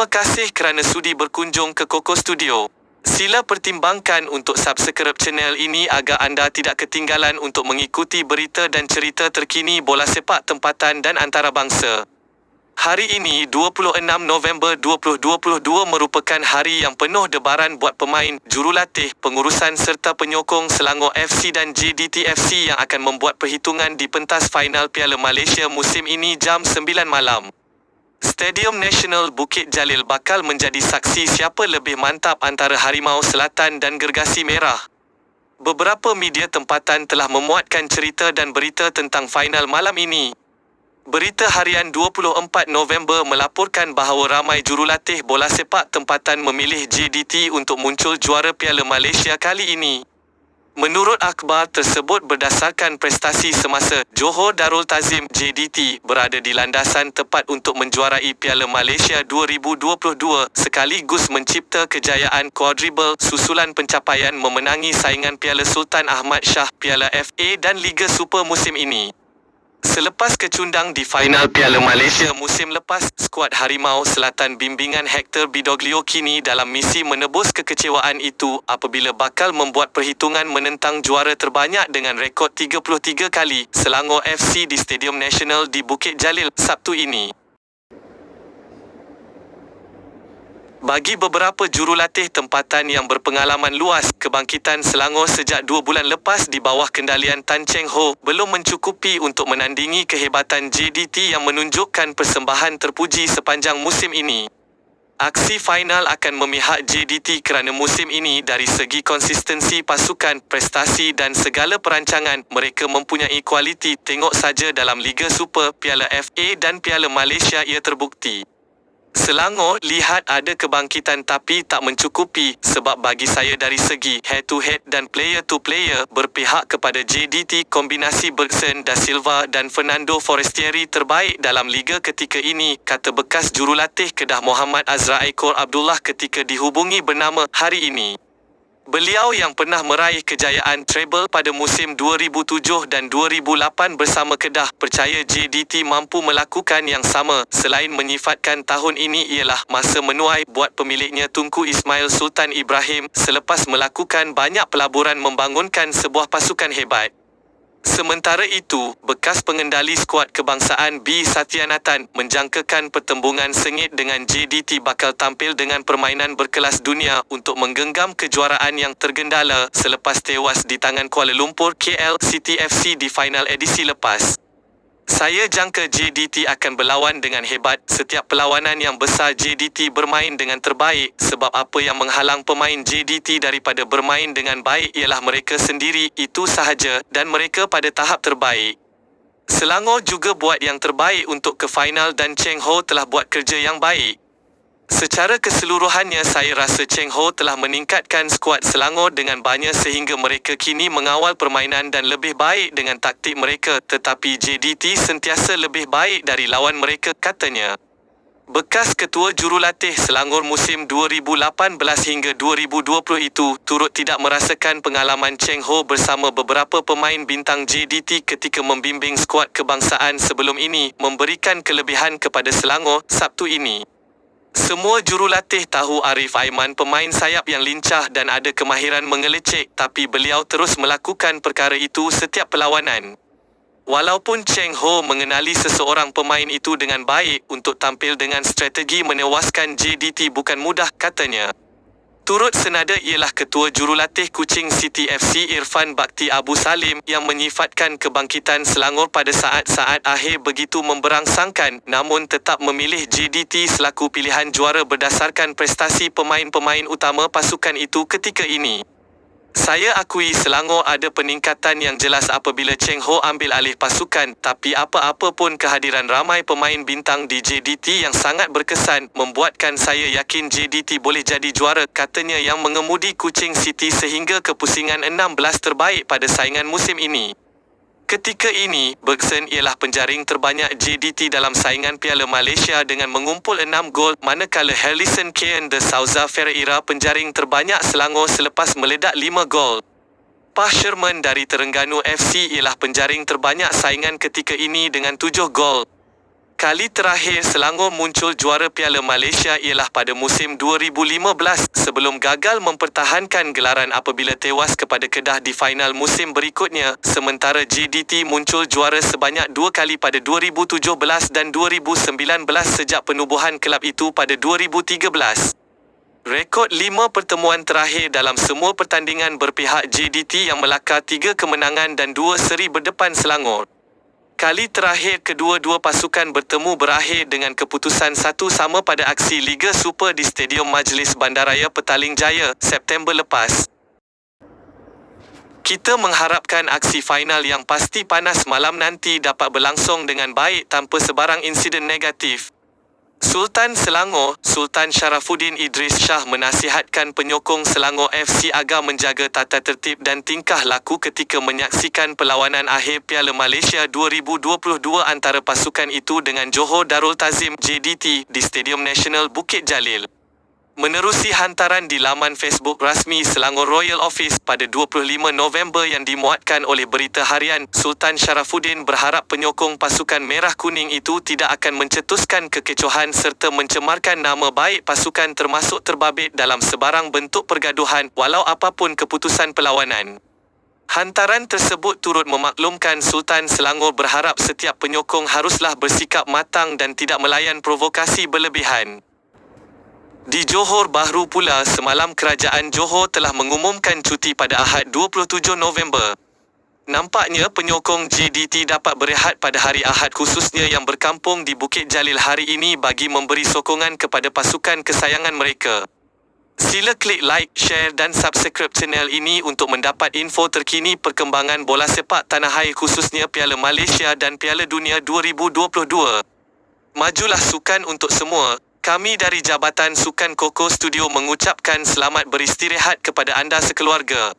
Terima kasih kerana sudi berkunjung ke Koko Studio. Sila pertimbangkan untuk subscribe channel ini agar anda tidak ketinggalan untuk mengikuti berita dan cerita terkini bola sepak tempatan dan antarabangsa. Hari ini 26 November 2022 merupakan hari yang penuh debaran buat pemain, jurulatih, pengurusan serta penyokong Selangor FC dan JDT FC yang akan membuat perhitungan di pentas final Piala Malaysia musim ini jam 9 malam. Stadium Nasional Bukit Jalil bakal menjadi saksi siapa lebih mantap antara Harimau Selatan dan Gergasi Merah. Beberapa media tempatan telah memuatkan cerita dan berita tentang final malam ini. Berita harian 24 November melaporkan bahawa ramai jurulatih bola sepak tempatan memilih JDT untuk muncul juara Piala Malaysia kali ini. Menurut akhbar tersebut berdasarkan prestasi semasa, Johor Darul Ta'zim JDT berada di landasan tepat untuk menjuarai Piala Malaysia 2022 sekaligus mencipta kejayaan kuadribel susulan pencapaian memenangi saingan Piala Sultan Ahmad Shah, Piala FA dan Liga Super musim ini. Selepas kecundang di final Piala Malaysia musim lepas, skuad Harimau Selatan bimbingan Hector Bidoglio kini dalam misi menebus kekecewaan itu apabila bakal membuat perhitungan menentang juara terbanyak dengan rekod 33 kali, Selangor FC di Stadium Nasional di Bukit Jalil, Sabtu ini. Bagi beberapa jurulatih tempatan yang berpengalaman luas, kebangkitan Selangor sejak 2 bulan lepas di bawah kendalian Tan Cheng Ho belum mencukupi untuk menandingi kehebatan JDT yang menunjukkan persembahan terpuji sepanjang musim ini. Aksi final akan memihak JDT kerana musim ini dari segi konsistensi pasukan, prestasi dan segala perancangan, mereka mempunyai kualiti. Tengok saja dalam Liga Super, Piala FA dan Piala Malaysia ia terbukti. Selangor lihat ada kebangkitan tapi tak mencukupi sebab bagi saya dari segi head to head dan player to player berpihak kepada JDT. Kombinasi Bergson da Silva dan Fernando Forestieri terbaik dalam liga ketika ini, kata bekas jurulatih Kedah Muhammad Azra Aikor Abdullah ketika dihubungi bernama Hari Ini. Beliau yang pernah meraih kejayaan treble pada musim 2007 dan 2008 bersama Kedah percaya JDT mampu melakukan yang sama. Selain menyifatkan tahun ini ialah masa menuai buat pemiliknya Tunku Ismail Sultan Ibrahim selepas melakukan banyak pelaburan membangunkan sebuah pasukan hebat. Sementara itu, bekas pengendali skuad kebangsaan B Satyanathan menjangkakan pertembungan sengit dengan JDT bakal tampil dengan permainan berkelas dunia untuk menggenggam kejuaraan yang tergendala selepas tewas di tangan Kuala Lumpur KL City FC di final edisi lepas. Saya jangka JDT akan berlawan dengan hebat. Setiap perlawanan yang besar JDT bermain dengan terbaik sebab apa yang menghalang pemain JDT daripada bermain dengan baik ialah mereka sendiri, itu sahaja, dan mereka pada tahap terbaik. Selangor juga buat yang terbaik untuk ke final dan Cheng Ho telah buat kerja yang baik. Secara keseluruhannya saya rasa Cheng Ho telah meningkatkan skuad Selangor dengan banyak sehingga mereka kini mengawal permainan dan lebih baik dengan taktik mereka, tetapi JDT sentiasa lebih baik dari lawan mereka, katanya. Bekas ketua jurulatih Selangor musim 2018 hingga 2020 itu turut tidak merasakan pengalaman Cheng Ho bersama beberapa pemain bintang JDT ketika membimbing skuad kebangsaan sebelum ini, memberikan kelebihan kepada Selangor Sabtu ini. Semua jurulatih tahu Arif Aiman pemain sayap yang lincah dan ada kemahiran mengelecek, tapi beliau terus melakukan perkara itu setiap perlawanan. Walaupun Cheng Ho mengenali seseorang pemain itu dengan baik, untuk tampil dengan strategi menewaskan JDT bukan mudah, katanya. Turut senada ialah ketua jurulatih Kuching City FC Irfan Bakti Abu Salim yang menyifatkan kebangkitan Selangor pada saat-saat akhir begitu memberangsangkan, namun tetap memilih JDT selaku pilihan juara berdasarkan prestasi pemain-pemain utama pasukan itu ketika ini. Saya akui Selangor ada peningkatan yang jelas apabila Cheng Ho ambil alih pasukan, tapi apa-apa pun kehadiran ramai pemain bintang di JDT yang sangat berkesan membuatkan saya yakin JDT boleh jadi juara, katanya yang mengemudi Kuching City sehingga ke pusingan 16 terbaik pada saingan musim ini. Ketika ini, Bergson ialah penjaring terbanyak JDT dalam saingan Piala Malaysia dengan mengumpul 6 gol, manakala Harlison Kane de Souza Ferreira penjaring terbanyak Selangor selepas meledak 5 gol. Pah Sherman dari Terengganu FC ialah penjaring terbanyak saingan ketika ini dengan 7 gol. Kali terakhir Selangor muncul juara Piala Malaysia ialah pada musim 2015 sebelum gagal mempertahankan gelaran apabila tewas kepada Kedah di final musim berikutnya, sementara JDT muncul juara sebanyak 2 kali pada 2017 dan 2019 sejak penubuhan kelab itu pada 2013. Rekod 5 pertemuan terakhir dalam semua pertandingan berpihak JDT yang melakar 3 kemenangan dan 2 seri berdepan Selangor. Kali terakhir kedua-dua pasukan bertemu berakhir dengan keputusan 1-1 pada aksi Liga Super di Stadium Majlis Bandaraya Petaling Jaya, September lepas. Kita mengharapkan aksi final yang pasti panas malam nanti dapat berlangsung dengan baik tanpa sebarang insiden negatif. Sultan Selangor, Sultan Sharafuddin Idris Shah menasihatkan penyokong Selangor FC agar menjaga tata tertib dan tingkah laku ketika menyaksikan perlawanan akhir Piala Malaysia 2022 antara pasukan itu dengan Johor Darul Tazim JDT di Stadium Nasional Bukit Jalil. Menerusi hantaran di laman Facebook rasmi Selangor Royal Office pada 25 November yang dimuatkan oleh Berita Harian, Sultan Sharafuddin berharap penyokong pasukan Merah Kuning itu tidak akan mencetuskan kekecohan serta mencemarkan nama baik pasukan termasuk terbabit dalam sebarang bentuk pergaduhan walau apapun keputusan perlawanan. Hantaran tersebut turut memaklumkan Sultan Selangor berharap setiap penyokong haruslah bersikap matang dan tidak melayan provokasi berlebihan. Di Johor Bahru pula, semalam Kerajaan Johor telah mengumumkan cuti pada Ahad 27 November. Nampaknya penyokong JDT dapat berehat pada hari Ahad khususnya yang berkampung di Bukit Jalil hari ini bagi memberi sokongan kepada pasukan kesayangan mereka. Sila klik like, share dan subscribe channel ini untuk mendapat info terkini perkembangan bola sepak tanah air khususnya Piala Malaysia dan Piala Dunia 2022. Majulah sukan untuk semua. Kami dari Jabatan Sukan Koko Studio mengucapkan selamat beristirahat kepada anda sekeluarga.